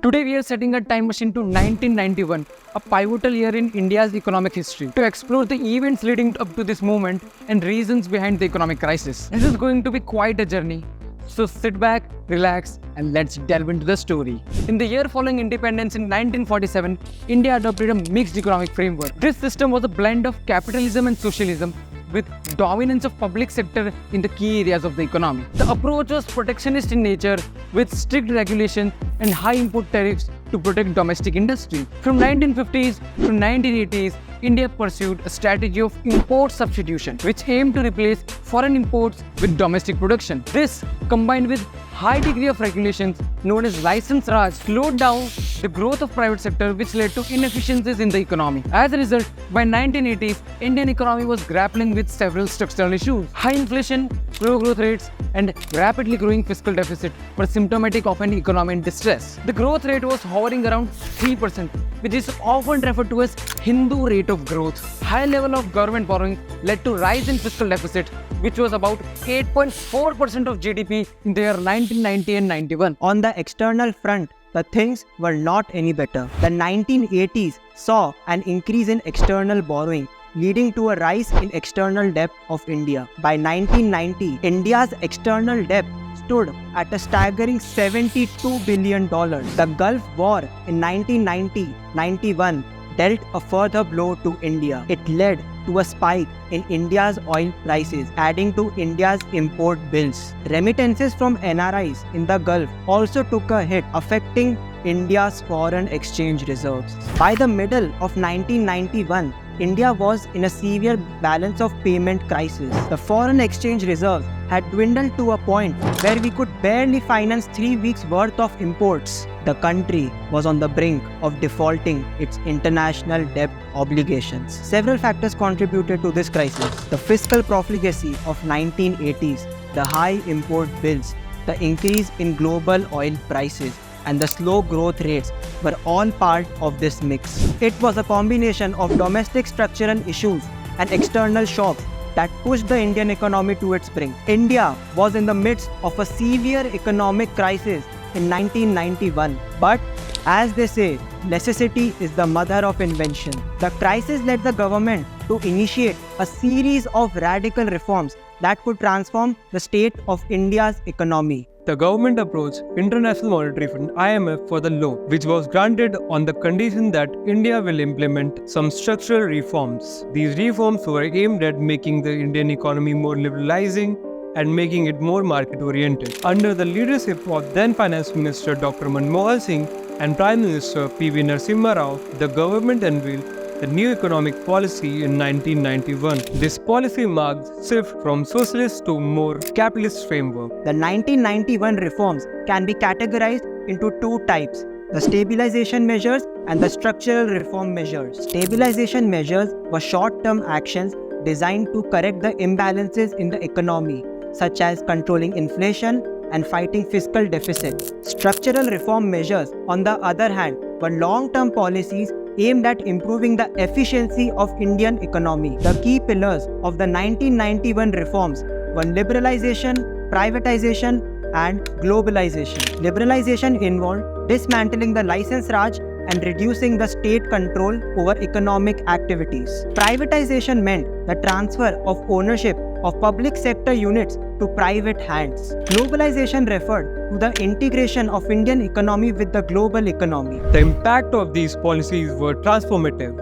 Today we are setting a time machine to 1991, a pivotal year in India's economic history, to explore the events leading up to this moment and reasons behind the economic crisis. This is going to be quite a journey. So sit back, relax, and let's delve into the story. In the year following independence in 1947, India adopted a mixed economic framework. This system was a blend of capitalism and socialism, with dominance of public sector in the key areas of the economy. The approach was protectionist in nature, with strict regulation and high import tariffs to protect domestic industry. From 1950s to 1980s, India pursued a strategy of import substitution, which aimed to replace foreign imports with domestic production. This, combined with high degree of regulations known as license Raj, slowed down the growth of private sector, which led to inefficiencies in the economy. As a result, by 1980s, Indian economy was grappling with several structural issues. High inflation, low growth rates, and rapidly growing fiscal deficit were symptomatic of an economy in distress. The growth rate was hovering around 3%, which is often referred to as Hindu rate of growth. High level of government borrowing led to rise in fiscal deficit, which was about 8.4% of GDP in the year 1990 and 91. On the external front, the things were not any better. The 1980s saw an increase in external borrowing, leading to a rise in external debt of India. By 1990, India's external debt stood at a staggering $72 billion. The Gulf War in 1990-91 dealt a further blow to India. It led to a spike in India's oil prices, adding to India's import bills. Remittances from NRIs in the Gulf also took a hit, affecting India's foreign exchange reserves. By the middle of 1991, India was in a severe balance of payment crisis. The foreign exchange reserves had dwindled to a point where we could barely finance 3 weeks' worth of imports. The country was on the brink of defaulting its international debt obligations. Several factors contributed to this crisis. The fiscal profligacy of 1980s, the high import bills, the increase in global oil prices, and the slow growth rates were all part of this mix. It was a combination of domestic structural issues and external shocks that pushed the Indian economy to its brink. India was in the midst of a severe economic crisis in 1991. But as they say, necessity is the mother of invention. The crisis led the government to initiate a series of radical reforms that could transform the state of India's economy. The government approached International Monetary Fund (IMF) for the loan, which was granted on the condition that India will implement some structural reforms. These reforms were aimed at making the Indian economy more liberalizing and making it more market-oriented. Under the leadership of then Finance Minister Dr. Manmohan Singh and Prime Minister P.V. Narasimha Rao, the government unveiled the new economic policy in 1991. This policy marked a shift from socialist to more capitalist framework. The 1991 reforms can be categorized into two types: the stabilization measures and the structural reform measures. Stabilization measures were short-term actions designed to correct the imbalances in the economy, such as controlling inflation and fighting fiscal deficit. Structural reform measures, on the other hand, were long-term policies aimed at improving the efficiency of Indian economy. The key pillars of the 1991 reforms were liberalization, privatization, and globalization. Liberalization involved dismantling the license Raj and reducing the state control over economic activities. Privatization meant the transfer of ownership of public sector units to private hands. Globalization referred to the integration of Indian economy with the global economy. The impact of these policies were transformative.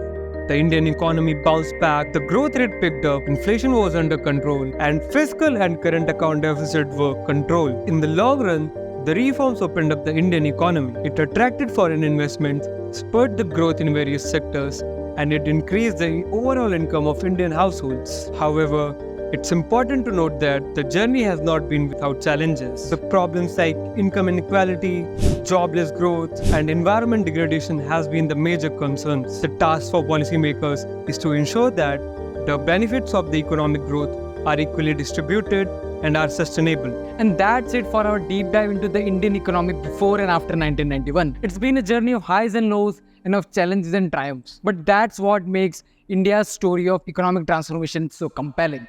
The Indian economy bounced back, the growth rate picked up, inflation was under control, and fiscal and current account deficit were controlled. In the long run, the reforms opened up the Indian economy. It attracted foreign investments, spurred the growth in various sectors, and it increased the overall income of Indian households. However, it's important to note that the journey has not been without challenges. The problems like income inequality, jobless growth, and environment degradation has been the major concerns. The task for policymakers is to ensure that the benefits of the economic growth are equally distributed and are sustainable. And that's it for our deep dive into the Indian economy before and after 1991. It's been a journey of highs and lows and of challenges and triumphs. But that's what makes India's story of economic transformation so compelling.